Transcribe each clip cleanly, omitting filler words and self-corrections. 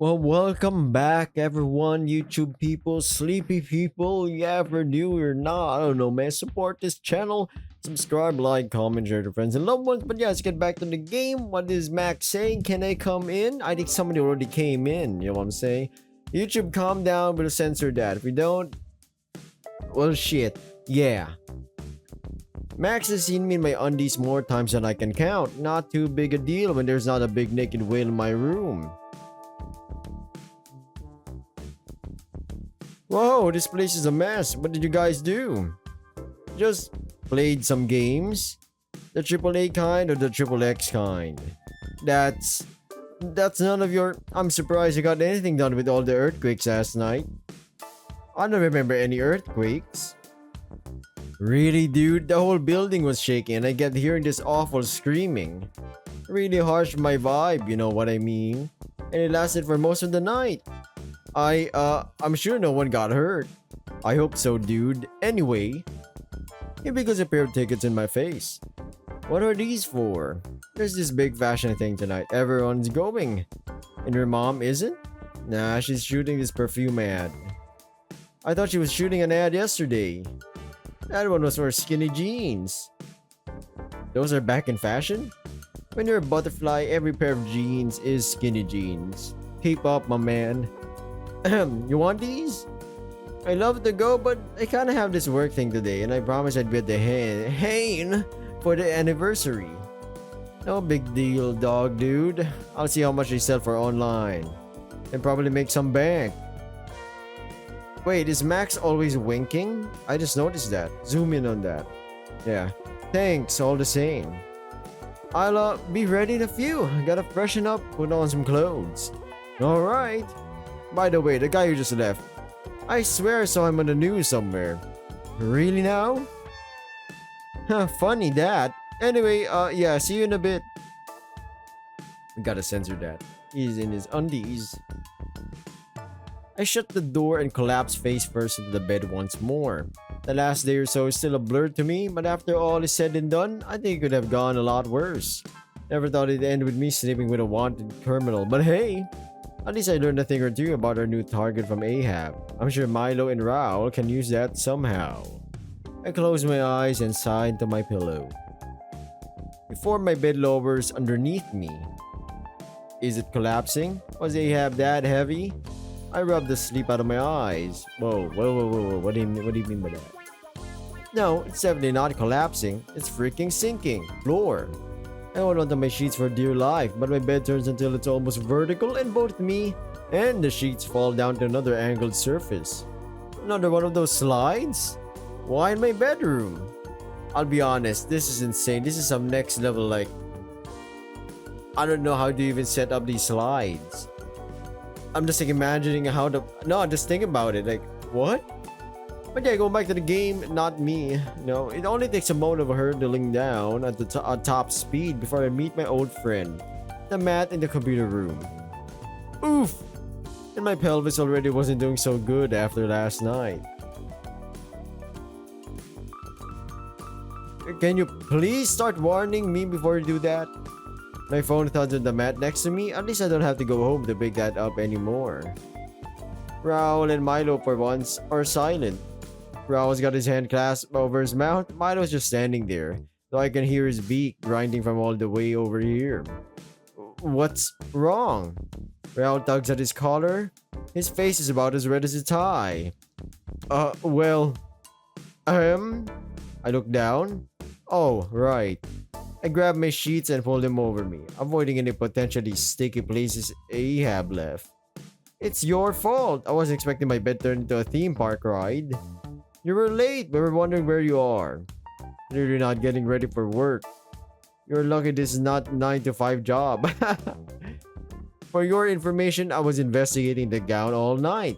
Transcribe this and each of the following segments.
Well, welcome back, everyone. YouTube people, sleepy people, you ever new or not? I don't know, man. Support this channel. Subscribe, like, comment, share to friends and loved ones. But yeah, let's get back to the game. What is Max saying? Can I come in? I think somebody already came in. You know what I'm saying? YouTube, calm down. We'll censor that. If we don't, well, shit. Yeah. Max has seen me in my undies more times than I can count. Not too big a deal when there's not a big naked whale in my room. Whoa, this place is a mess. What did you guys do? Just played some games? The AAA kind or the triple X kind? That's that's none of your. I'm surprised you got anything done with all the earthquakes last night. I don't remember any earthquakes. Really, dude? The whole building was shaking and I kept hearing this awful screaming. Really harsh my vibe, you know what I mean? And it lasted for most of the night. I'm sure no one got hurt. I hope so, dude. Anyway, here because a pair of tickets in my face. What are these for? There's this big fashion thing tonight. Everyone's going. And your mom isn't? Nah, she's shooting this perfume ad. I thought she was shooting an ad yesterday. That one was for skinny jeans. Those are back in fashion? When you're a butterfly, every pair of jeans is skinny jeans. Keep up, my man. You want these? I love to go, but I kinda have this work thing today, and I promised I'd be at the Hain for the anniversary. No big deal, dog dude. I'll see how much they sell for online. And probably make some bank. Wait, is Max always winking? I just noticed that. Zoom in on that. Yeah. Thanks, all the same. I'll be ready in a few. Gotta freshen up, put on some clothes. Alright. By the way, the guy who just left, I swear I saw him on the news somewhere. Really now? Huh, funny that. Anyway, yeah, see you in a bit. We gotta censor that. He's in his undies. I shut the door and collapsed face first into the bed once more. The last day or so is still a blur to me, but after all is said and done, I think it could have gone a lot worse. Never thought it'd end with me sleeping with a wanted criminal, but hey! At least I learned a thing or two about our new target from Ahab. I'm sure Milo and Raul can use that somehow. I closed my eyes and sighed to my pillow. Before my bed lowers underneath me. Is it collapsing? Was Ahab that heavy? I rubbed the sleep out of my eyes. Whoa. What do you mean by that? No, it's definitely not collapsing. It's freaking sinking. Floor. I hold onto my sheets for dear life, but my bed turns until it's almost vertical and both me and the sheets fall down to another angled surface. Another one of those slides? Why in my bedroom? I'll be honest, this is insane. This is some next level, like, I don't know how to even set up these slides. I'm just like imagining how to, no, just think about it, like, what? But yeah, going back to the game, not me. No, it only takes a moment of hurtling down at the top speed before I meet my old friend, the Matt in the computer room. Oof! And my pelvis already wasn't doing so good after last night. Can you please start warning me before you do that? My phone thuds on the mat next to me. At least I don't have to go home to pick that up anymore. Raul and Milo for once are silent. Raul's got his hand clasped over his mouth. Milo's just standing there, though I can hear his beak grinding from all the way over here. What's wrong? Raul tugs at his collar. His face is about as red as his tie. Well... I look down. Oh, right. I grab my sheets and fold them over me, avoiding any potentially sticky places Ahab left. It's your fault. I wasn't expecting my bed turned into a theme park ride. You were late. We were wondering where you are. You're not getting ready for work. You're lucky this is not a 9 to 5 job. For your information, I was investigating the gown all night.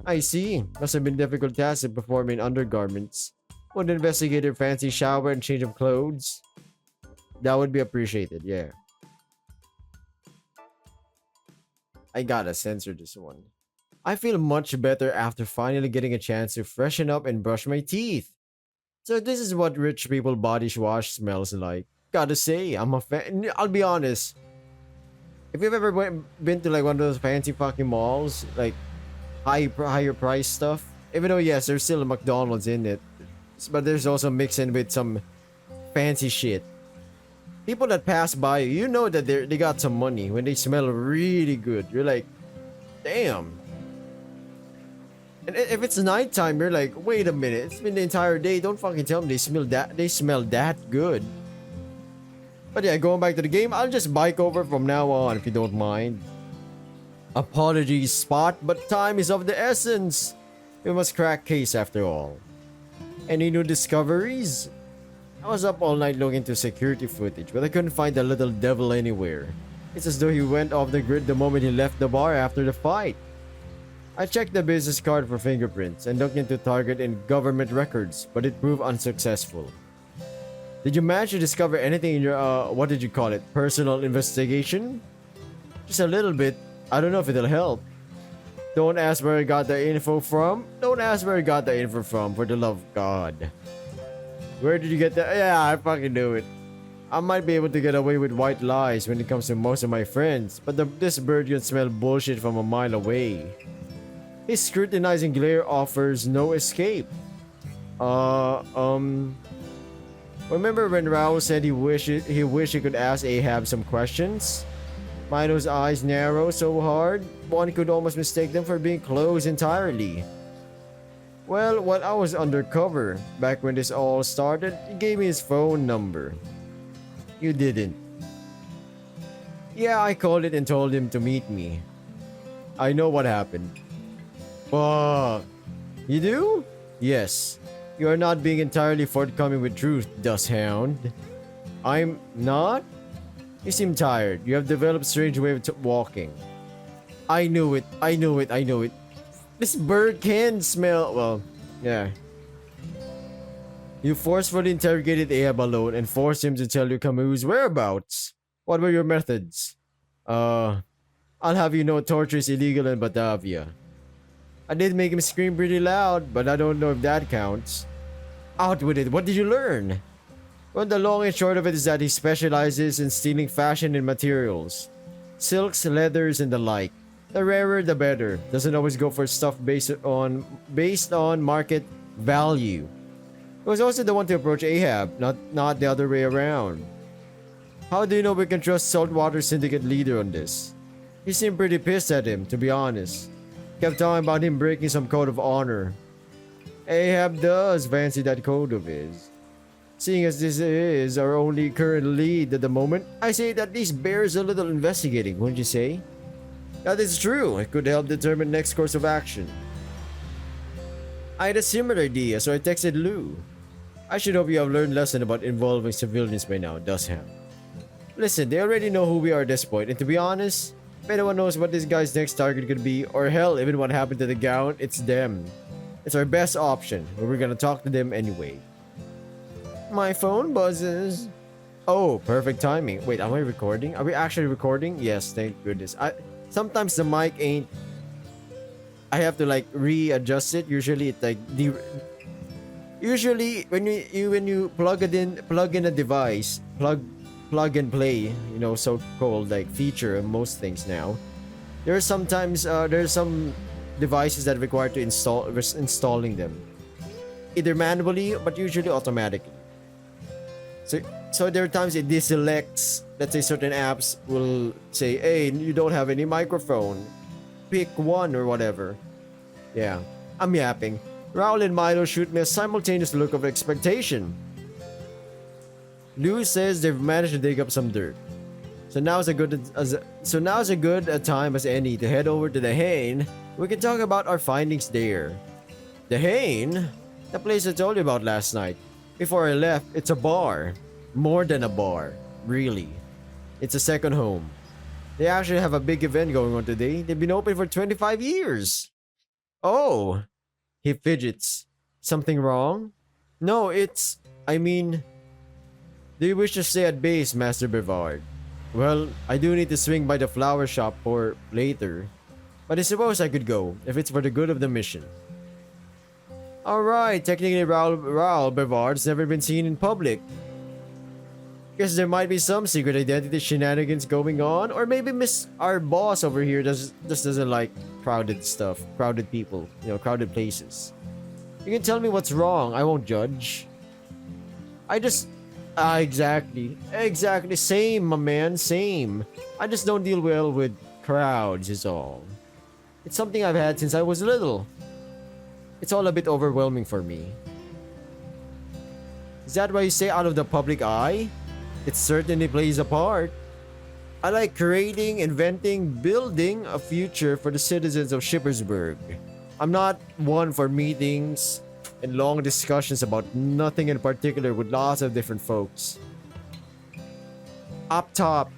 I see. Must have been difficult task to perform in undergarments. Would the investigator fancy shower and change of clothes? That would be appreciated, yeah. I gotta censor this one. I feel much better after finally getting a chance to freshen up and brush my teeth. So this is what rich people body wash smells like. Gotta say, I'm a fan. I'll be honest. If you've ever been to like one of those fancy fucking malls, like higher price stuff, even though yes, there's still a McDonald's in it, but there's also mixed in with some fancy shit. People that pass by you, you know that they got some money when they smell really good. You're like, damn. And if it's nighttime, you're like, wait a minute, it's been the entire day. Don't fucking tell me they smell that good. But yeah, going back to the game, I'll just bike over from now on if you don't mind. Apologies, Spot, but time is of the essence. We must crack case after all. Any new discoveries? I was up all night looking into security footage, but I couldn't find the little devil anywhere. It's as though he went off the grid the moment he left the bar after the fight. I checked the business card for fingerprints and looked into Target and government records, but it proved unsuccessful. Did you manage to discover anything in your, what did you call it, personal investigation? Just a little bit. I don't know if it'll help. Don't ask where I got the info from. Don't ask where I got the info from, for the love of God. Where did you get that? Yeah, I fucking knew it. I might be able to get away with white lies when it comes to most of my friends, but this bird can smell bullshit from a mile away. His scrutinizing glare offers no escape. Remember when Raul said he wished he could ask Ahab some questions? Mino's eyes narrow so hard, one could almost mistake them for being closed entirely. Well, while I was undercover, back when this all started, he gave me his phone number. You didn't. Yeah, I called it and told him to meet me. I know what happened. Fuck. You do? Yes. You are not being entirely forthcoming with truth, Dawn Hound. I'm not? You seem tired. You have developed a strange way of walking. I knew it. I knew it. I knew it. This bird can smell. Well, yeah. You forcefully interrogated Ahab alone and forced him to tell you Camus' whereabouts. What were your methods? I'll have you know torture is illegal in Batavia. I did make him scream pretty loud, but I don't know if that counts. Out with it. What did you learn? Well, the long and short of it is that he specializes in stealing fashion and materials. Silks, leathers, and the like. The rarer, the better. Doesn't always go for stuff based on market value. He was also the one to approach Ahab, not the other way around. How do you know we can trust Saltwater Syndicate leader on this? He seemed pretty pissed at him, to be honest. Kept talking about him breaking some code of honor. Ahab does fancy that code of his. Seeing as this is our only current lead at the moment, I say that at least bears a little investigating, wouldn't you say? That is true. It could help determine next course of action. I had a similar idea, so I texted Lou. I should hope you have learned a lesson about involving civilians by now, Dawn Hound. Listen, they already know who we are at this point, and to be honest, if anyone knows what this guy's next target could be, or hell, even what happened to the gown, it's them. It's our best option, but we're gonna talk to them anyway. My phone buzzes. Oh, perfect timing. Wait, am I recording? Are we actually recording? Yes, thank goodness. Sometimes the mic ain't. I have to like readjust it. Usually it like usually when you plug in a device, plug and play, you know, so-called like feature of most things now. There's some devices that require to installing them, either manually but usually automatically. So there are times it deselects. Let's say certain apps will say, "Hey, you don't have any microphone. Pick one or whatever." Yeah, I'm yapping. Raul and Milo shoot me a simultaneous look of expectation. Lou says they've managed to dig up some dirt. So now's a good time as any to head over to the Hain. We can talk about our findings there. The Hain? The place I told you about last night. Before I left, it's a bar. More than a bar, really. It's a second home. They actually have a big event going on today. They've been open for 25 years. Oh, he fidgets. Something wrong? No, I mean, do you wish to stay at base, Master Brevard? Well, I do need to swing by the flower shop for later. But I suppose I could go, if it's for the good of the mission. Alright, technically Raul Brevard's never been seen in public. Guess there might be some secret identity shenanigans going on, or maybe Miss our boss over here just doesn't like crowded stuff, crowded people, crowded places. You can tell me what's wrong. I won't judge. I just exactly same, my man, same. I just don't deal well with crowds is all. It's something I've had since I was little. It's all a bit overwhelming for me. Is that why you say out of the public eye? It certainly plays a part. I like creating, inventing, building a future for the citizens of Shippersburg. I'm not one for meetings and long discussions about nothing in particular with lots of different folks. Up top,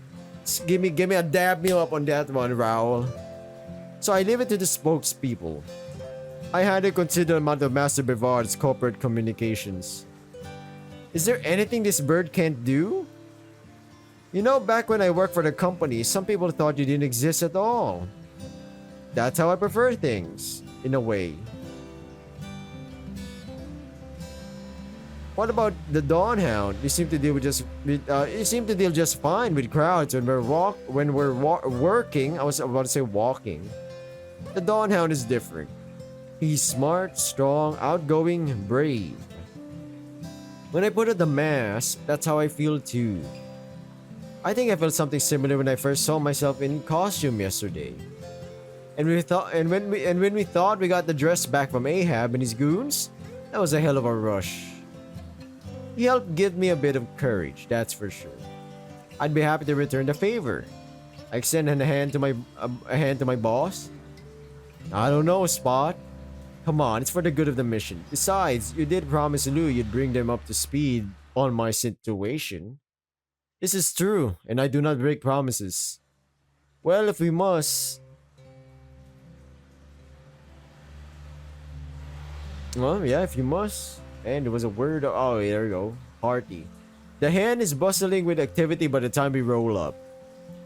give me a dab me up on that one, Raul. So I leave it to the spokespeople. I had to consider amount of Master Brevard's corporate communications. Is there anything this bird can't do? Back when I worked for the company, some people thought you didn't exist at all. That's how I prefer things, in a way. What about the Dawn Hound? You seem to deal just fine with crowds when we're working. I was about to say walking. The Dawn Hound is different. He's smart, strong, outgoing, brave. When I put on the mask, that's how I feel too. I think I felt something similar when I first saw myself in costume yesterday. And when we thought we got the dress back from Ahab and his goons, that was a hell of a rush. He helped give me a bit of courage, that's for sure. I'd be happy to return the favor. I extend a hand to my boss. I don't know, Spot. Come on, it's for the good of the mission. Besides, you did promise Lou you'd bring them up to speed on my situation. This is true, and I do not break promises. Well, if we must... Well, yeah, if you must. And there was a word... Oh, there we go. Party. The hand is bustling with activity by the time we roll up.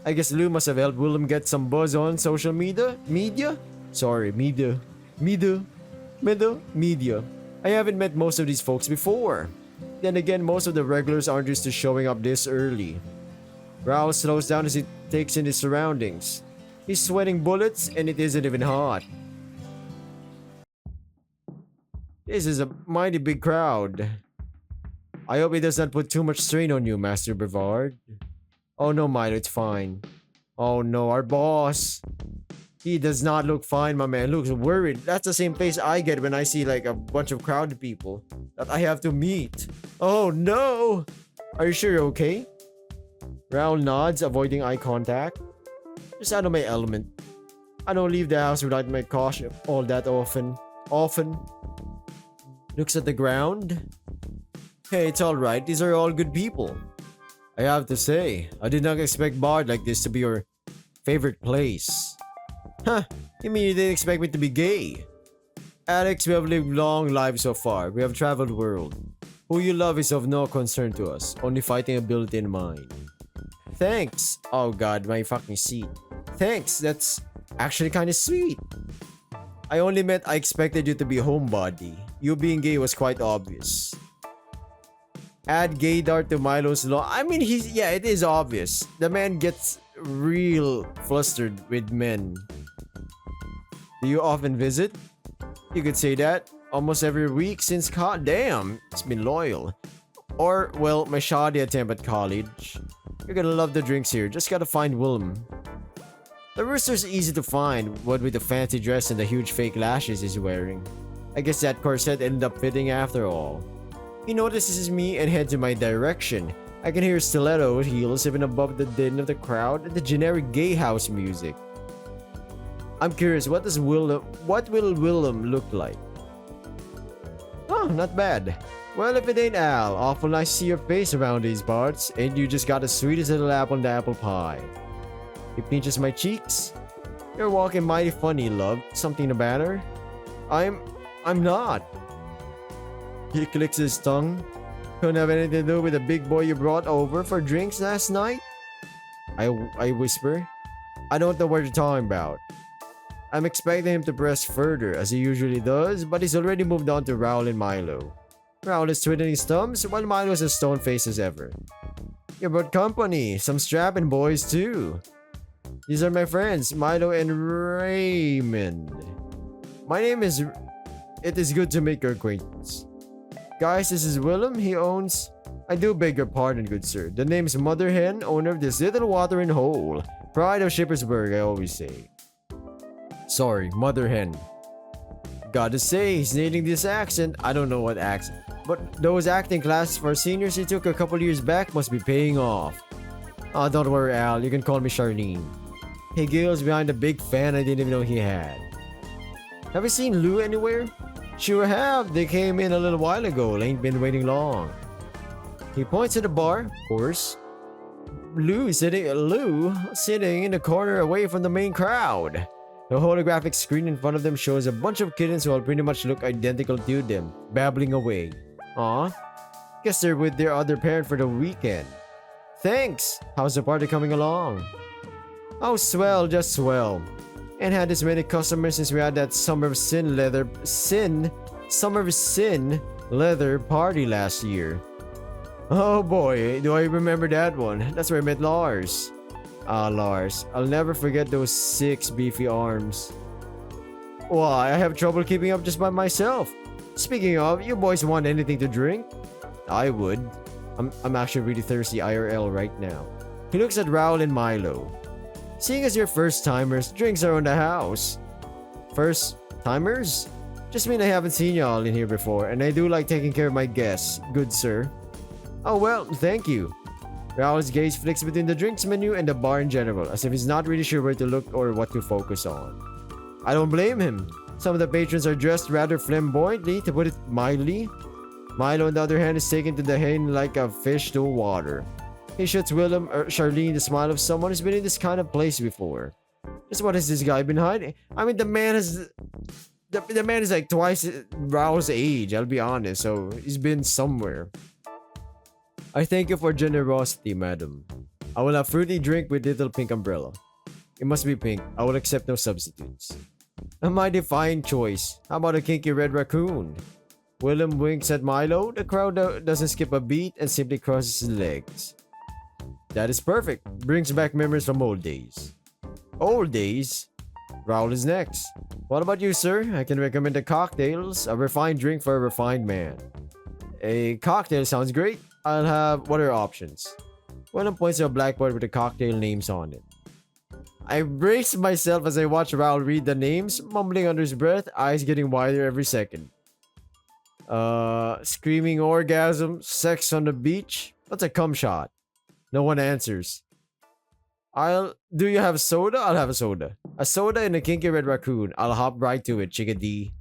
I guess Lou must have helped Willem get some buzz on social media? Sorry, media. I haven't met most of these folks before. Then again, most of the regulars aren't used to showing up this early. Raul slows down as he takes in his surroundings. He's sweating bullets and it isn't even hot. This is a mighty big crowd. I hope it does not put too much strain on you, Master Brevard. Oh no, Milo, it's fine. Oh no, our boss. He does not look fine, my man. Looks worried. That's the same face I get when I see like a bunch of crowded people that I have to meet. Oh no! Are you sure you're okay? Raul nods, avoiding eye contact. Just out of my element. I don't leave the house without my caution all that often. Looks at the ground. Hey, it's alright. These are all good people. I have to say, I did not expect Bard like this to be your favorite place. Huh, you mean you didn't expect me to be gay? Alex, we have lived long lives so far. We have traveled the world. Who you love is of no concern to us. Only fighting ability in mind. Thanks. Oh god, my fucking seat. Thanks, that's actually kinda sweet. I expected you to be a homebody. You being gay was quite obvious. Add gaydar to Milo's law. I mean, it is obvious. The man gets real flustered with men. Do you often visit? You could say that. Almost every week since damn, it's been loyal. Or, well, my shoddy attempt at college. You're gonna love the drinks here. Just gotta find Willem. The rooster's easy to find, what with the fancy dress and the huge fake lashes he's wearing. I guess that corset ended up fitting after all. He notices me and heads in my direction. I can hear stiletto heels even above the din of the crowd and the generic gay house music. I'm curious, what will Willem look like? Oh, not bad. Well, if it ain't Al, awful nice to see your face around these parts. Ain't you just got the sweetest little apple in the apple pie? He pinches my cheeks. You're walking mighty funny, love. Something the matter? I'm not. He clicks his tongue. Couldn't have anything to do with the big boy you brought over for drinks last night? I whisper. I don't know what you're talking about. I'm expecting him to press further, as he usually does, but he's already moved on to Raul and Milo. Raul is twiddling his thumbs, while Milo is as stone-faced as ever. You brought company, some strapping boys too. These are my friends, Milo and Raymond. My name is... It is good to make your acquaintance. Guys, this is Willem. He owns... I do beg your pardon, good sir. The name's Mother Hen, owner of this little watering hole. Pride of Shippersburg, I always say. Sorry, Mother Hen. Gotta say, he's nailing this accent. I don't know what accent. But those acting classes for seniors he took a couple years back must be paying off. Oh, don't worry, Al. You can call me Charlene. He giggles behind a big fan I didn't even know he had. Have you seen Lou anywhere? Sure have. They came in a little while ago. Ain't been waiting long. He points at the bar, of course. Lou sitting in the corner away from the main crowd. The holographic screen in front of them shows a bunch of kittens who all pretty much look identical to them, babbling away. Aw, guess they're with their other parent for the weekend. Thanks! How's the party coming along? Oh, swell, just swell. Ain't had this many customers since we had that Summer of Sin leather party last year. Oh boy, do I remember that one. That's where I met Lars. Ah, Lars. I'll never forget those 6 beefy arms. Why, I have trouble keeping up just by myself. Speaking of, you boys want anything to drink? I would. I'm actually really thirsty IRL right now. He looks at Raul and Milo. Seeing as you're first-timers, drinks are on the house. First-timers? Just mean I haven't seen y'all in here before, and I do like taking care of my guests, good sir. Oh well, thank you. Raul's gaze flicks between the drinks menu and the bar in general, as if he's not really sure where to look or what to focus on. I don't blame him. Some of the patrons are dressed rather flamboyantly, to put it mildly. Milo, on the other hand, is taken to the hen like a fish to water. He shoots Charlene the smile of someone who's been in this kind of place before. Just what has this guy been hiding? I mean, the man has... The man is like twice Raul's age, I'll be honest, so he's been somewhere. I thank you for generosity, madam. I will have fruity drink with little pink umbrella. It must be pink. I will accept no substitutes. A mighty fine choice. How about a kinky red raccoon? Willem winks at Milo. The crowd doesn't skip a beat and simply crosses his legs. That is perfect. Brings back memories from old days. Old days? Raul is next. What about you, sir? I can recommend the cocktails. A refined drink for a refined man. A cocktail sounds great. I'll have... What are options? Willem points to a blackboard with the cocktail names on it. I brace myself as I watch Raul read the names, mumbling under his breath, eyes getting wider every second. Screaming orgasm, sex on the beach. What's a cum shot? No one answers. Do you have soda? I'll have a soda. A soda and a kinky red raccoon. I'll hop right to it, chickadee.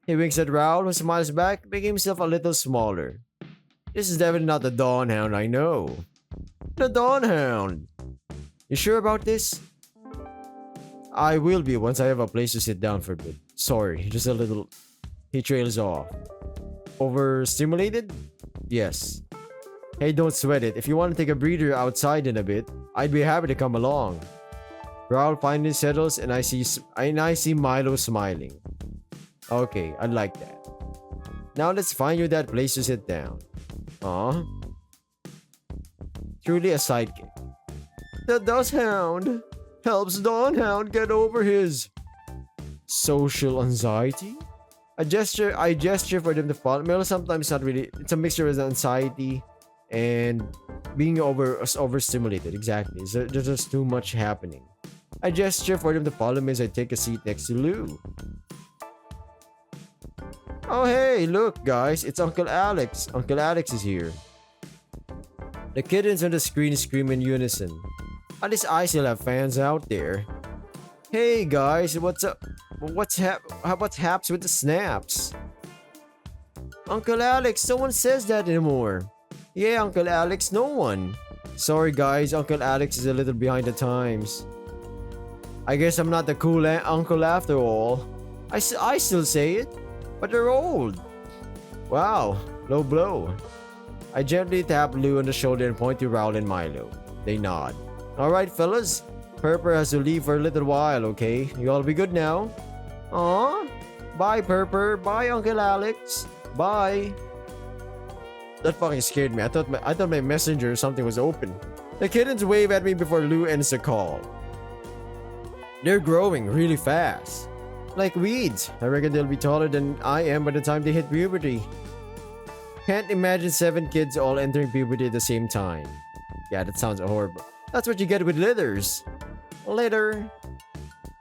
He winks at Raul, who smiles back, making himself a little smaller. This is definitely not the Dawn Hound I know. The Dawn Hound! You sure about this? I will be once I have a place to sit down for a bit. Sorry, just a little... He trails off. Overstimulated? Yes. Hey, don't sweat it. If you want to take a breather outside in a bit, I'd be happy to come along. Raul finally settles and I see Milo smiling. Okay, I'd like that. Now let's find you that place to sit down. Aw. Truly a sidekick. The Dust Hound helps Dawn Hound get over his social anxiety. I gesture for them to follow. Well, sometimes not really. It's a mixture of anxiety and being overstimulated. Exactly. So there's just too much happening. I gesture for them to follow me as I take a seat next to Lou. Oh hey, look guys, it's Uncle Alex. Uncle Alex is here. The kittens on the screen scream in unison. At least I still have fans out there. Hey guys, what's up? What's haps with the snaps? Uncle Alex, no one says that anymore. Yeah, Uncle Alex, no one. Sorry guys, Uncle Alex is a little behind the times. I guess I'm not the cool uncle after all. I still say it, but they're old. Wow, low blow. I gently tap Lou on the shoulder and point to Raul and Milo. They nod. Alright fellas, Purper has to leave for a little while, okay? You all be good now? Aw, bye Purper, bye Uncle Alex, bye. That fucking scared me. I thought my messenger or something was open. The kittens wave at me before Lou ends the call. They're growing really fast. Like weeds. I reckon they'll be taller than I am by the time they hit puberty. Can't imagine 7 kids all entering puberty at the same time. Yeah, that sounds horrible. That's what you get with litters. Litter.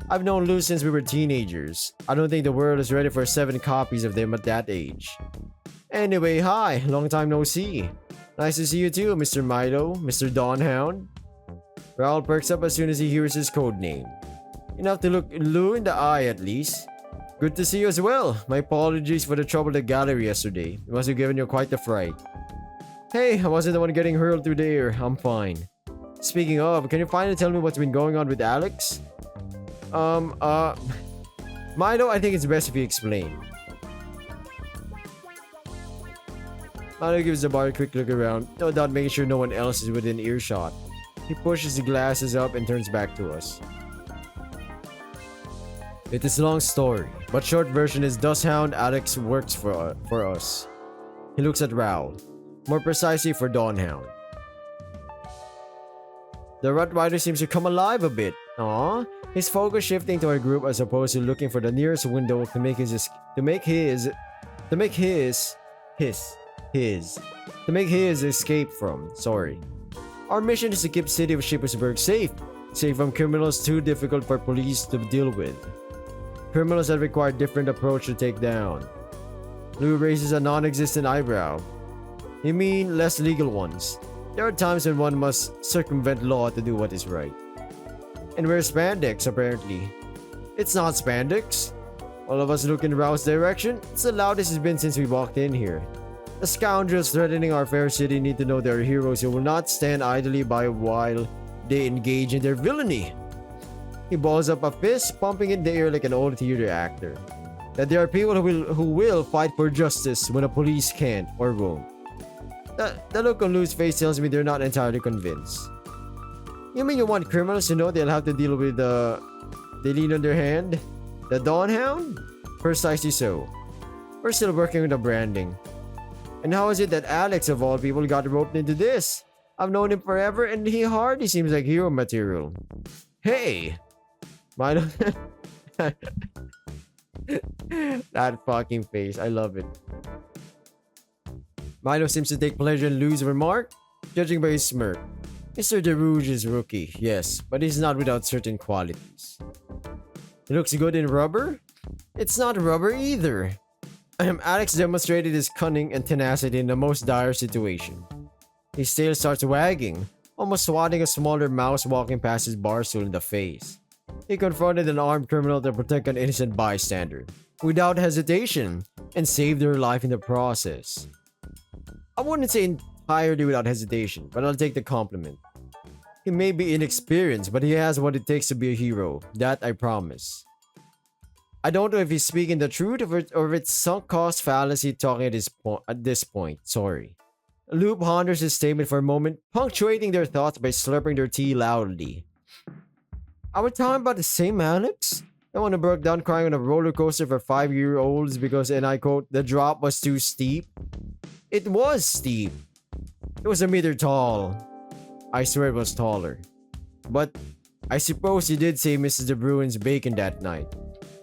I've known Lou since we were teenagers. I don't think the world is ready for 7 copies of them at that age. Anyway, hi. Long time no see. Nice to see you too, Mr. Milo, Mr. Dawn Hound. Raul perks up as soon as he hears his code name. Enough to look Lou in the eye at least. Good to see you as well. My apologies for the trouble at the gallery yesterday. It must have given you quite the fright. Hey, I wasn't the one getting hurled through the air. I'm fine. Speaking of, can you finally tell me what's been going on with Alex? Milo, I think it's best if you explain. Milo gives the bar a quick look around, no doubt making sure no one else is within earshot. He pushes the glasses up and turns back to us. It is a long story, but short version is Dawn Hound Alex works for us. He looks at Raul, more precisely for Dawn Hound. The Rottweiler seems to come alive a bit. Aww, his focus shifting to our group as opposed to looking for the nearest window to make his escape from. Sorry. Our mission is to keep city of Shippensburg safe from criminals too difficult for police to deal with. Criminals that require different approach to take down. Lou raises a non-existent eyebrow. You mean less legal ones? There are times when one must circumvent law to do what is right. And we're spandex, apparently. It's not spandex. All of us look in Rao's direction. It's the loudest it's been since we walked in here. The scoundrels threatening our fair city need to know they are heroes who will not stand idly by while they engage in their villainy. He balls up a fist, pumping in the air like an old theater actor. That there are people who will fight for justice when the police can't or won't. The look on Lou's face tells me they're not entirely convinced. You mean you want criminals to know they'll have to deal with they lean on their hand? The Dawn Hound? Precisely so. We're still working on the branding. And how is it that Alex of all people got roped into this? I've known him forever and he hardly seems like hero material. Hey! Milo. That fucking face. I love it. Milo seems to take pleasure in Lou's remark, judging by his smirk. Mr. Rooij is rookie, yes, but he's not without certain qualities. He looks good in rubber? It's not rubber either. Alex demonstrated his cunning and tenacity in the most dire situation. His tail starts wagging, almost swatting a smaller mouse walking past his bar stool in the face. He confronted an armed criminal to protect an innocent bystander, without hesitation, and saved their life in the process. I wouldn't say entirely without hesitation, but I'll take the compliment. He may be inexperienced, but he has what it takes to be a hero. That I promise. I don't know if he's speaking the truth or if it's sunk cost fallacy talking at this point. Sorry. Lou ponders his statement for a moment, punctuating their thoughts by slurping their tea loudly. Are we talking about the same Alex? The one who broke down crying on a roller coaster for 5-year-olds because, and I quote, the drop was too steep? It was steep. It was a meter tall. I swear it was taller. But I suppose you did say Mrs. De Bruin's bacon that night.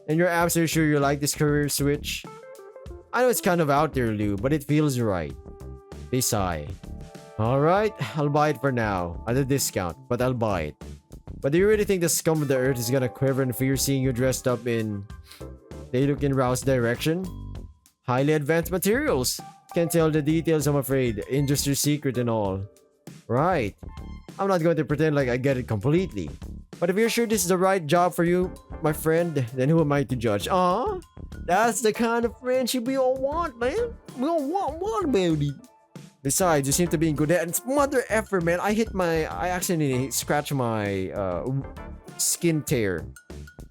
And you're absolutely sure you like this career switch? I know it's kind of out there, Lou, but it feels right. They sigh. Alright, I'll buy it for now. At a discount, but I'll buy it. But do you really think the scum of the earth is gonna quiver in fear seeing you dressed up in... They look in Rao's direction? Highly advanced materials. Can't tell the details, I'm afraid. Industry secret and all. Right. I'm not going to pretend like I get it completely. But if you're sure this is the right job for you, my friend, then who am I to judge? That's the kind of friendship we all want, man. We all want about it. Besides, you seem to be in good hands. Mother effer, man. I accidentally scratched my skin tear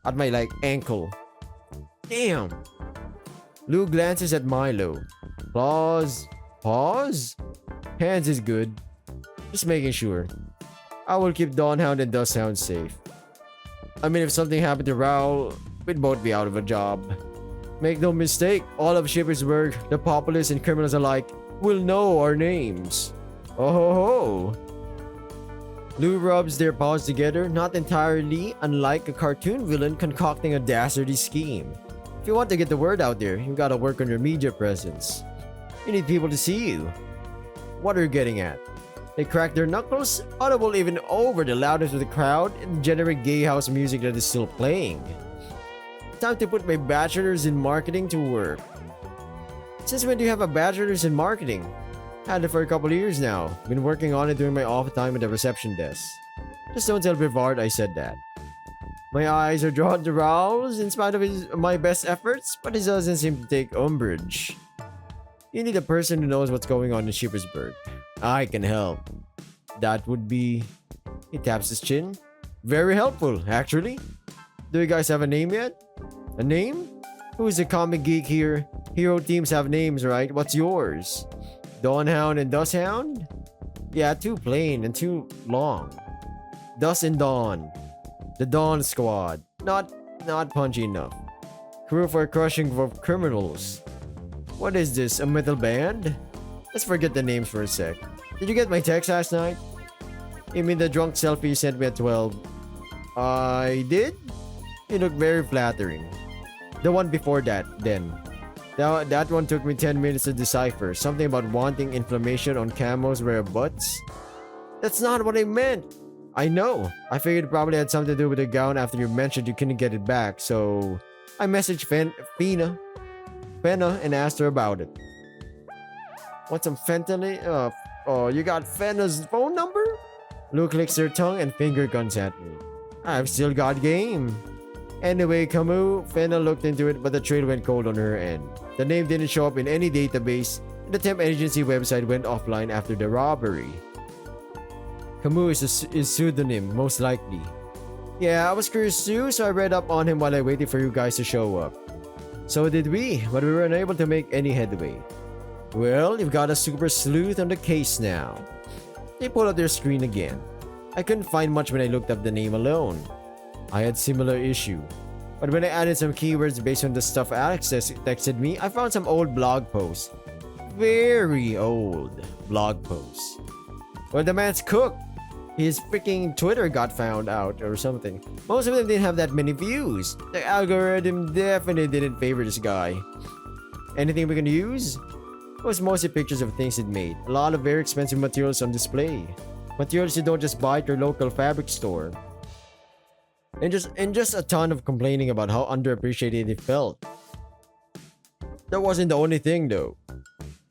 at my ankle. Damn. Lou glances at Milo. Claws. Paws? Hands is good. Just making sure. I will keep Dawn Hound and Dawn Hound safe. I mean, if something happened to Raoul, we'd both be out of a job. Make no mistake, all of Shippensburg, the populace and criminals alike, will know our names. Oh ho ho. Lou rubs their paws together, not entirely unlike a cartoon villain concocting a dastardly scheme. If you want to get the word out there, you gotta work on your media presence. You need people to see you. What are you getting at? They crack their knuckles, audible even over the loudness of the crowd, and generate gay house music that is still playing. Time to put my bachelor's in marketing to work. Since when do you have a bachelor's in marketing? Had it for a couple of years now. Been working on it during my off time at the reception desk. Just don't tell Brevard I said that. My eyes are drawn to Rouse in spite of my best efforts, but he doesn't seem to take umbrage. You need a person who knows what's going on in Sheepersburg. I can help. That would be... He taps his chin. Very helpful, actually. Do you guys have a name yet? A name? Who's the comic geek here? Hero teams have names, right? What's yours? Dawn Hound and Dust Hound? Yeah, too plain and too long. Dust and Dawn. The Dawn Squad. Not punchy enough. Crew for crushing for criminals. What is this, a metal band? Let's forget the names for a sec. Did you get my text last night? You mean the drunk selfie you sent me at 12? I did? It looked very flattering. The one before that, then. That one took me 10 minutes to decipher. Something about wanting inflammation on camos rare butts? That's not what I meant! I know. I figured it probably had something to do with the gown after you mentioned you couldn't get it back, so... I messaged Fenna and asked her about it. Want some fentanyl? Oh, you got Fenna's phone number? Luke licks her tongue and finger guns at me. I've still got game. Anyway, Camus, Fenna looked into it, but the trail went cold on her end. The name didn't show up in any database, and the temp agency website went offline after the robbery. Camus is pseudonym, most likely. Yeah, I was curious too, so I read up on him while I waited for you guys to show up. So did we, but we were unable to make any headway. Well, you've got a super sleuth on the case now. They pulled up their screen again. I couldn't find much when I looked up the name alone. I had similar issue. But when I added some keywords based on the stuff Alex texted me, I found some old blog posts. Very old blog posts. Well, the man's cooked. His freaking Twitter got found out or something. Most of them didn't have that many views. The algorithm definitely didn't favor this guy. Anything we can use? It was mostly pictures of things it made. A lot of very expensive materials on display. Materials you don't just buy at your local fabric store. And just a ton of complaining about how underappreciated it felt. That wasn't the only thing though.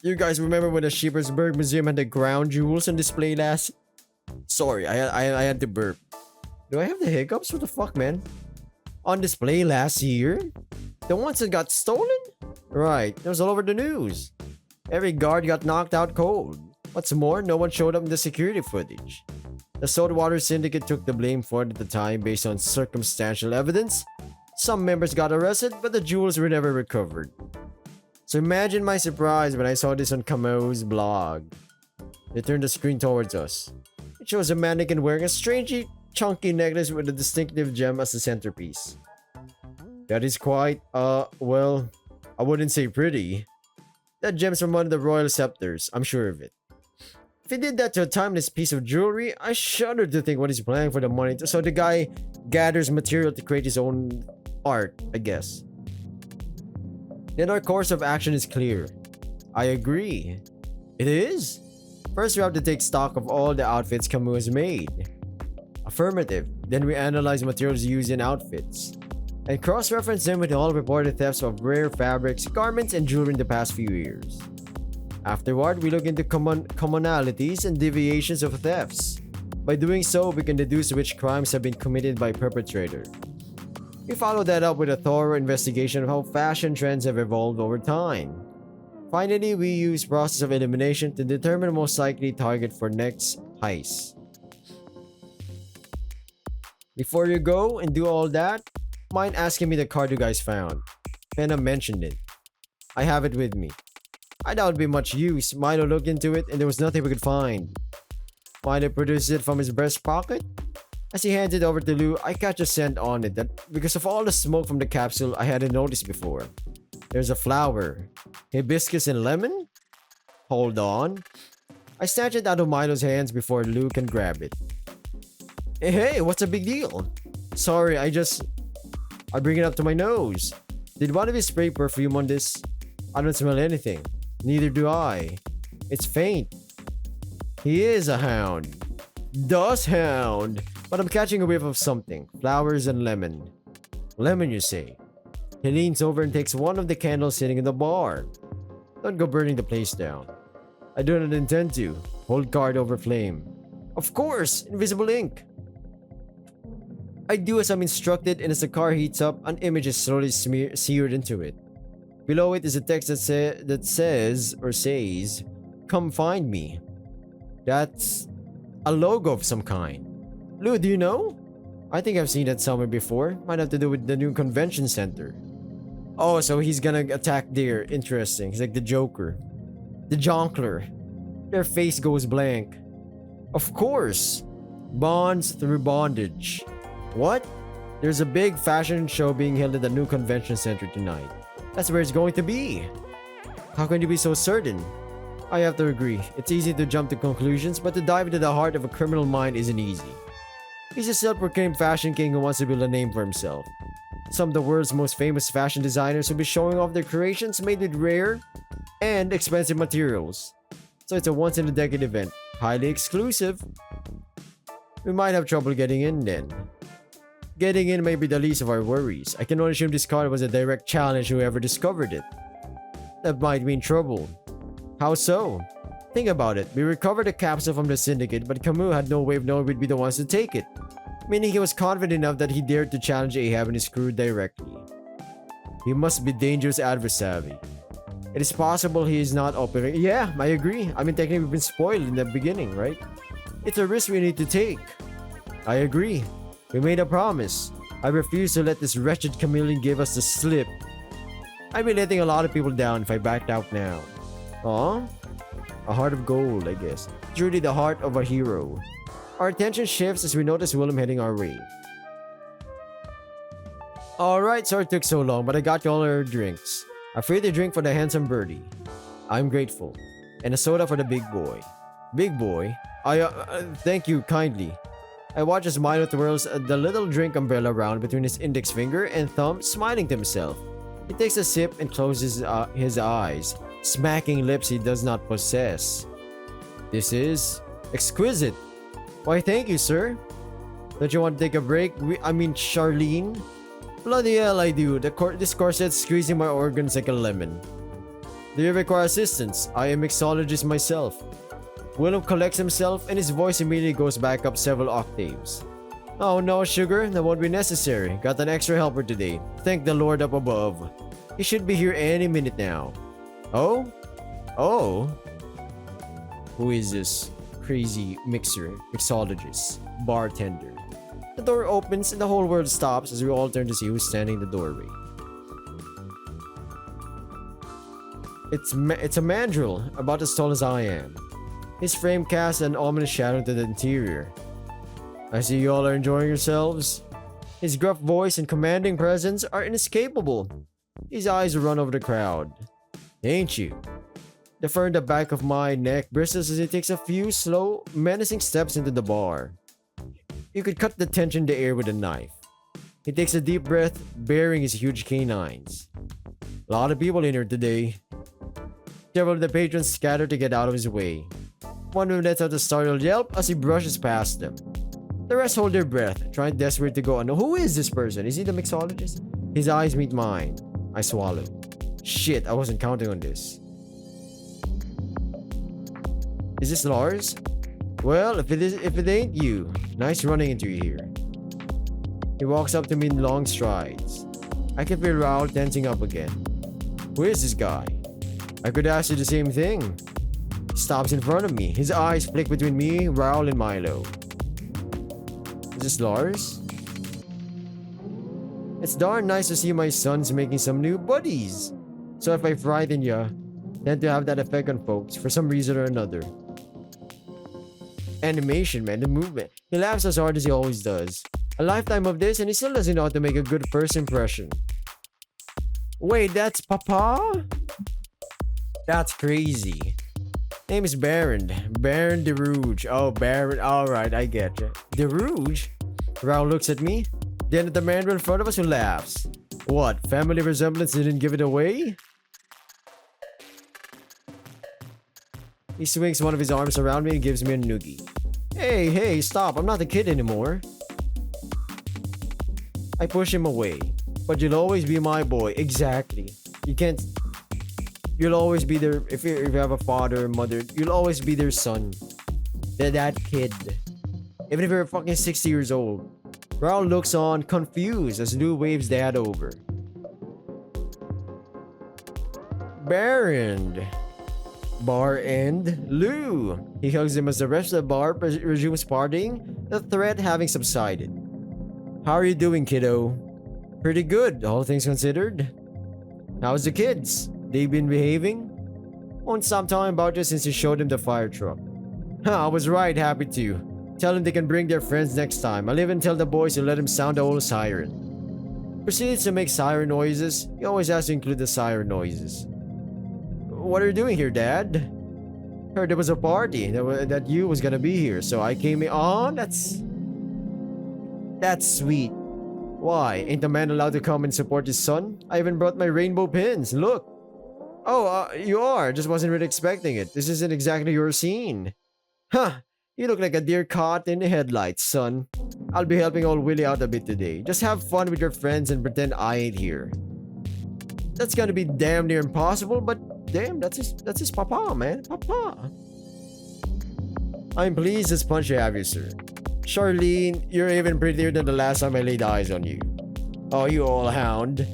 You guys remember when the Sheepersburg Museum had the crown jewels on display last? Sorry, I had to burp. Do I have the hiccups? What the fuck, man? On display last year? The ones that got stolen? Right, it was all over the news. Every guard got knocked out cold. What's more, no one showed up in the security footage. The Saltwater Syndicate took the blame for it at the time based on circumstantial evidence. Some members got arrested, but the jewels were never recovered. So imagine my surprise when I saw this on Camus' blog. They turned the screen towards us. It shows a mannequin wearing a strangely chunky necklace with a distinctive gem as the centerpiece. That is quite, well, I wouldn't say pretty. That gem's from one of the royal scepters, I'm sure of it. If he did that to a timeless piece of jewelry, I shudder to think what he's planning for the money. So the guy gathers material to create his own art, I guess. Then our course of action is clear. I agree. It is? First we have to take stock of all the outfits Camus has made. Affirmative. Then we analyze materials used in outfits. And cross-reference them with all reported thefts of rare fabrics, garments, and jewelry in the past few years. Afterward, we look into commonalities and deviations of thefts. By doing so, we can deduce which crimes have been committed by perpetrator. We follow that up with a thorough investigation of how fashion trends have evolved over time. Finally, we use process of elimination to determine the most likely target for next heist. Before you go and do all that, mind asking me the card you guys found. Fenna mentioned it. I have it with me. I doubt it'd be much use. Milo looked into it and there was nothing we could find. Milo produced it from his breast pocket. As he hands it over to Lou, I catch a scent on it that, because of all the smoke from the capsule, I hadn't noticed before. There's a flower. Hibiscus and lemon? Hold on. I snatch it out of Milo's hands before Lou can grab it. Hey, what's a big deal? Sorry, I bring it up to my nose. Did one of you spray perfume on this? I don't smell anything. Neither do I. It's faint. He is a hound. Dust hound. But I'm catching a whiff of something. Flowers and lemon. Lemon, you say? He leans over and takes one of the candles sitting in the bar. Don't go burning the place down. I do not intend to. Hold card over flame. Of course! Invisible ink! I do as I'm instructed, and as the car heats up, an image is slowly seared into it. Below it is a text that says, "Come find me." That's a logo of some kind. Lou, do you know? I think I've seen that somewhere before. Might have to do with the new convention center. Oh, so he's gonna attack there. Interesting. He's like the Joker. The Jonkler. Their face goes blank. Of course. Bonds through bondage. What? There's a big fashion show being held at the new convention center tonight. That's where it's going to be. How can you be so certain? I have to agree. It's easy to jump to conclusions, but to dive into the heart of a criminal mind isn't easy. He's a self-proclaimed fashion king who wants to build a name for himself. Some of the world's most famous fashion designers will be showing off their creations made with rare and expensive materials. So it's a once-in-a-decade event. Highly exclusive. We might have trouble getting in then. Getting in may be the least of our worries. I can only assume this card was a direct challenge to whoever discovered it. That might mean trouble. How so? Think about it. We recovered the capsule from the syndicate, but Camus had no way of knowing we'd be the ones to take it. Meaning he was confident enough that he dared to challenge Ahab and his crew directly. He must be dangerous adversary. It is possible he is not operating. Yeah, I agree. I mean, technically we've been spoiled in the beginning, right? It's a risk we need to take. I agree. We made a promise. I refuse to let this wretched chameleon give us the slip. I'd be letting a lot of people down if I backed out now. Aw? A heart of gold, I guess. Truly the heart of a hero. Our attention shifts as we notice Willem heading our way. Alright, sorry it took so long, but I got you all our drinks. A free drink for the handsome birdie. I'm grateful. And a soda for the big boy. Big boy? Thank you kindly. I watch as Milo twirls the little drink umbrella around between his index finger and thumb, smiling to himself. He takes a sip and closes his eyes, smacking lips he does not possess. This is exquisite. Why, thank you, sir. Don't you want to take a break? Charlene? Bloody hell, I do. This corset's squeezing my organs like a lemon. Do you require assistance? I am mixologist myself. Willem collects himself and his voice immediately goes back up several octaves. Oh no, sugar, that won't be necessary. Got an extra helper today. Thank the Lord up above. He should be here any minute now. Oh? Oh? Who is this crazy mixologist, bartender? The door opens and the whole world stops as we all turn to see who's standing in the doorway. It's a mandrill, about as tall as I am. His frame casts an ominous shadow to the interior. I see you all are enjoying yourselves. His gruff voice and commanding presence are inescapable. His eyes run over the crowd. Ain't you? The fur in the back of my neck bristles as he takes a few slow, menacing steps into the bar. You could cut the tension in the air with a knife. He takes a deep breath, baring his huge canines. A lot of people in here today. Several of the patrons scatter to get out of his way. One of them lets out a startled yelp as he brushes past them. The rest hold their breath, trying desperate to go on. Who is this person? Is he the mixologist? His eyes meet mine. I swallow. Shit, I wasn't counting on this. Is this Lars? Well, if it ain't you, nice running into you here. He walks up to me in long strides. I can feel Raoul tensing up again. Who is this guy? I could ask you the same thing. He stops in front of me. His eyes flick between me, Raoul, and Milo. Is this Lars? It's darn nice to see my sons making some new buddies. So if I frighten ya, tend to have that effect on folks for some reason or another. Animation, man, the movement. He laughs as hard as he always does. A lifetime of this and he still doesn't know how to make a good first impression. Wait, that's Papa? That's crazy. Name is Baron. Baron de Rooij. Oh, Baron. Alright, I get you. De Rooij? Raul looks at me, then at the man in front of us who laughs. What? Family resemblance didn't give it away? He swings one of his arms around me and gives me a noogie. Hey, hey, stop. I'm not a kid anymore. I push him away. But you'll always be my boy. Exactly. You can't... You'll always be their... If you have a father or mother, you'll always be their son. They're that kid. Even if you're fucking 60 years old. Raul looks on, confused, as Lou waves Dad over. Baron. Bar and Lou. He hugs him as the rest of the bar resumes partying, the threat having subsided. How are you doing, kiddo? Pretty good, all things considered. How's the kids? They been behaving? Won't stop talking about you since you showed them the fire truck. I was right, happy to. Tell them they can bring their friends next time. I'll even tell the boys to let him sound the old siren. Proceeds to make siren noises. He always has to include the siren noises. What are you doing here, Dad? Heard there was a party that you was gonna be here, so I came in. Oh, that's sweet. Why? Ain't the man allowed to come and support his son? I even brought my rainbow pins. Look. Oh, you are. Just wasn't really expecting it. This isn't exactly your scene. Huh. You look like a deer caught in the headlights, son. I'll be helping old Willie out a bit today. Just have fun with your friends and pretend I ain't here. That's gonna be damn near impossible, but damn, that's his papa, man. Papa. I'm pleased as punch you have you, sir. Charlene, you're even prettier than the last time I laid eyes on you. Oh, you old hound.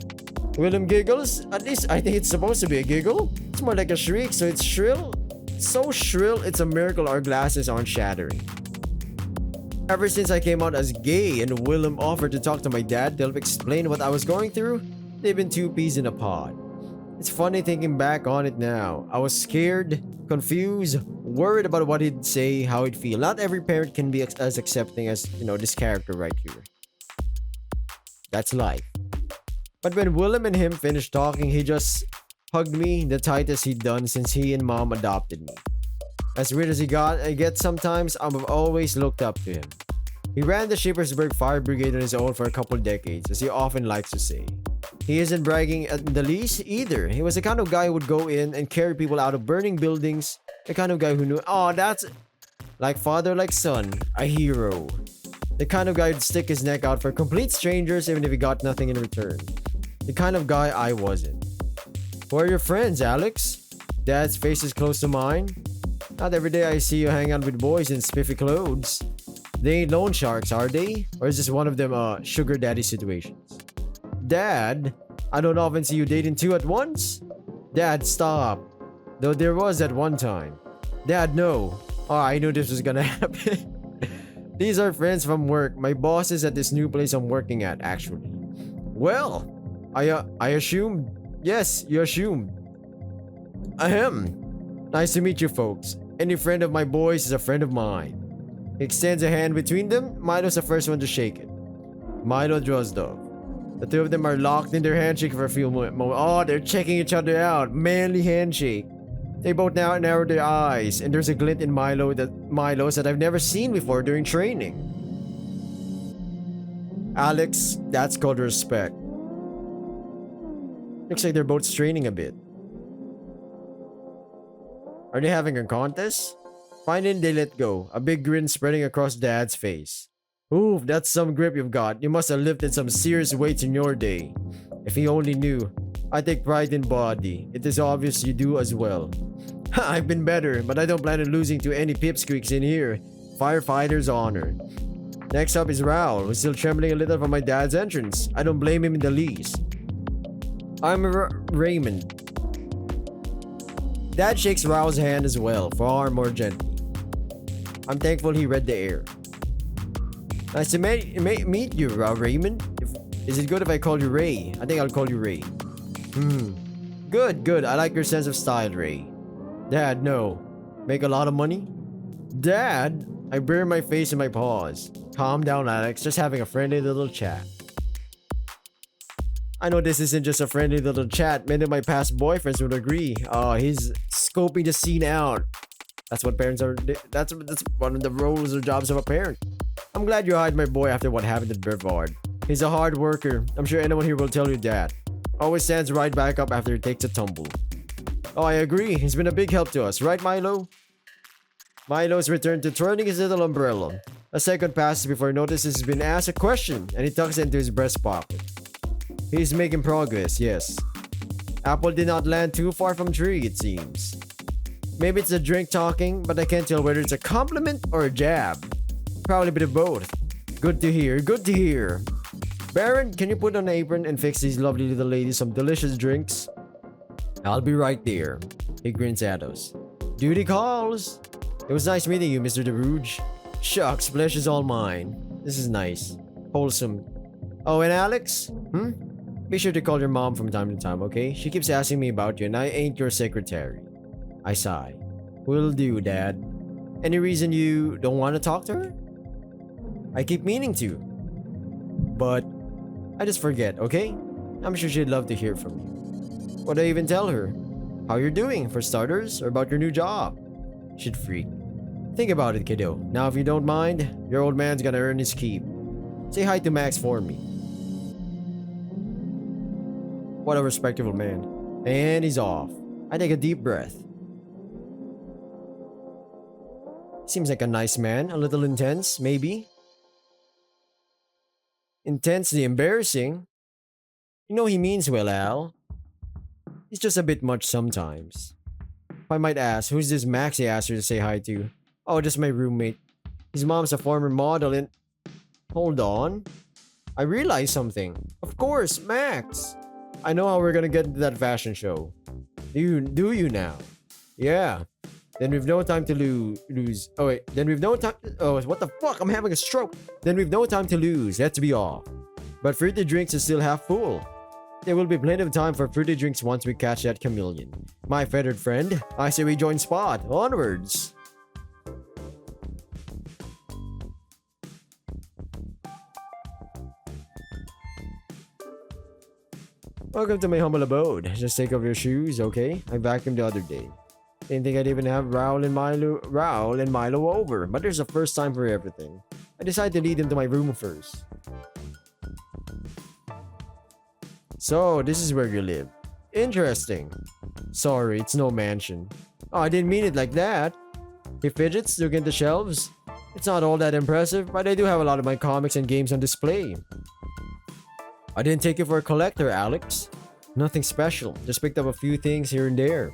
Willem giggles? At least I think it's supposed to be a giggle. It's more like a shriek, so it's shrill. So shrill, it's a miracle our glasses aren't shattering. Ever since I came out as gay and Willem offered to talk to my dad to help explain what I was going through, they've been two peas in a pod. It's funny thinking back on it now. I was scared, confused, worried about what he'd say, how he'd feel. Not every parent can be as accepting as, this character right here. That's life. But when Willem and him finished talking, he just hugged me the tightest he'd done since he and Mom adopted me. As weird as I get sometimes, I've always looked up to him. He ran the Shipersburg Fire Brigade on his own for a couple decades, as he often likes to say. He isn't bragging at the least either. He was the kind of guy who would go in and carry people out of burning buildings. The kind of guy who knew, that's like father, like son, a hero. The kind of guy who'd stick his neck out for complete strangers even if he got nothing in return. The kind of guy I wasn't. Who are your friends, Alex? Dad's face is close to mine. Not every day I see you hang out with boys in spiffy clothes. They ain't loan sharks, are they? Or is this one of them sugar daddy situations? Dad, I don't often see you dating two at once. Dad, stop. Though there was that one time. Dad, no. Oh, I knew this was gonna happen. These are friends from work. My boss is at this new place I'm working at, actually. Well, I assumed. Yes, you assumed. Ahem. Nice to meet you folks. Any friend of my boys is a friend of mine. He extends a hand between them. Milo's the first one to shake it. Milo Drozdov. The two of them are locked in their handshake for a few moments. Oh, they're checking each other out. Manly handshake. They both now narrow their eyes, and there's a glint in Milo's that I've never seen before during training. Alex, that's called respect. Looks like they're both straining a bit. Are they having a contest? Finally, they let go. A big grin spreading across Dad's face. Oof, that's some grip you've got. You must have lifted some serious weights in your day. If he only knew. I take pride in body. It is obvious you do as well. I've been better, but I don't plan on losing to any pipsqueaks in here. Firefighter's honor. Next up is Raul, who's still trembling a little from my dad's entrance. I don't blame him in the least. I'm Raymond. Dad shakes Raul's hand as well, far more gently. I'm thankful he read the air. Nice to meet you, Raymond. Is it good if I call you Ray? I think I'll call you Ray. Good. I like your sense of style, Ray. Dad, no. Make a lot of money? Dad? I bury my face in my paws. Calm down, Alex. Just having a friendly little chat. I know this isn't just a friendly little chat. Many of my past boyfriends would agree. He's scoping the scene out. That's what parents are. That's one of the roles or jobs of a parent. I'm glad you hired my boy after what happened at Brevard. He's a hard worker. I'm sure anyone here will tell you that. Always stands right back up after he takes a tumble. Oh, I agree. He's been a big help to us, right, Milo? Milo's returned to twirling his little umbrella. A second passes before he notices he's been asked a question, and he tucks it into his breast pocket. He's making progress, yes. Apple did not land too far from tree, it seems. Maybe it's a drink talking, but I can't tell whether it's a compliment or a jab. Probably a bit of both. Good to hear, good to hear. Baron, can you put on an apron and fix these lovely little ladies some delicious drinks? I'll be right there. He grins at us. Duty calls. It was nice meeting you, Mr. Rooij. Shucks, pleasure's all mine. This is nice. Wholesome. Oh, and Alex? Be sure to call your mom from time to time, okay? She keeps asking me about you and I ain't your secretary. I sigh. Will do, Dad. Any reason you don't want to talk to her? I keep meaning to. But I just forget, okay? I'm sure she'd love to hear from you. What'd I even tell her? How you're doing, for starters, or about your new job? She'd freak. Think about it, kiddo. Now, if you don't mind, your old man's gonna earn his keep. Say hi to Max for me. What a respectable man. And he's off. I take a deep breath. Seems like a nice man, a little intense, maybe. Intensely embarrassing. You know he means well, Al. He's just a bit much sometimes. If I might ask, who's this Max he asked her to say hi to? Oh, just my roommate. His mom's a former model and... Hold on. I realized something. Of course, Max. I know how we're gonna get into that fashion show. Do you now? Yeah. Then we've no time to lose. Oh wait, then we've no time. Oh, what the fuck? I'm having a stroke. Then we've no time to lose. Let's be off. But fruity drinks is still half full. There will be plenty of time for fruity drinks once we catch that chameleon. My feathered friend, I say we join Spot. Onwards. Welcome to my humble abode. Just take off your shoes, okay? I vacuumed the other day. Didn't think I'd even have Raul and Milo over, but there's a first time for everything. I decided to lead them to my room first. So, this is where you live. Interesting. Sorry, it's no mansion. Oh, I didn't mean it like that. He fidgets, looking at the shelves. It's not all that impressive, but I do have a lot of my comics and games on display. I didn't take you for a collector, Alex. Nothing special, just picked up a few things here and there.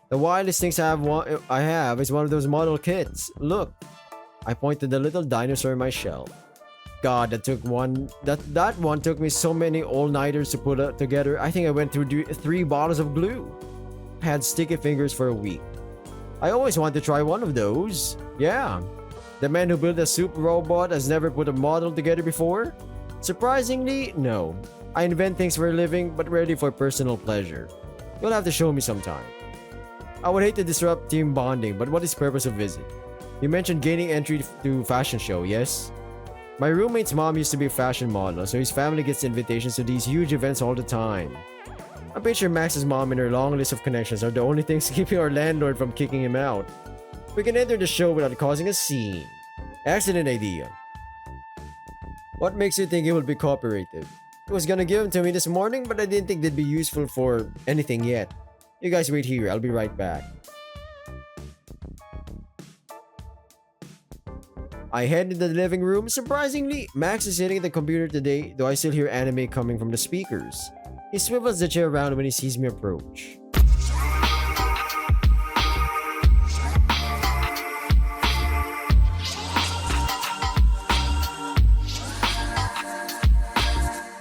The wildest things I have is one of those model kits. Look. I pointed the little dinosaur in my shelf. God, that one took me so many all-nighters to put together. I think I went through 3 bottles of glue. I had sticky fingers for a week. I always wanted to try one of those. Yeah. The man who built a soup robot has never put a model together before? Surprisingly, no. I invent things for a living, but rarely for personal pleasure. You'll have to show me sometime. I would hate to disrupt team bonding, but what is the purpose of visit? You mentioned gaining entry to fashion show, yes? My roommate's mom used to be a fashion model, so his family gets invitations to these huge events all the time. I'm pretty sure Max's mom and her long list of connections are the only things keeping our landlord from kicking him out. We can enter the show without causing a scene. Excellent idea. What makes you think he will be cooperative? He was gonna give them to me this morning, but I didn't think they'd be useful for anything yet. You guys wait here, I'll be right back. I head into the living room. Surprisingly, Max is sitting at the computer today, though I still hear anime coming from the speakers. He swivels the chair around when he sees me approach.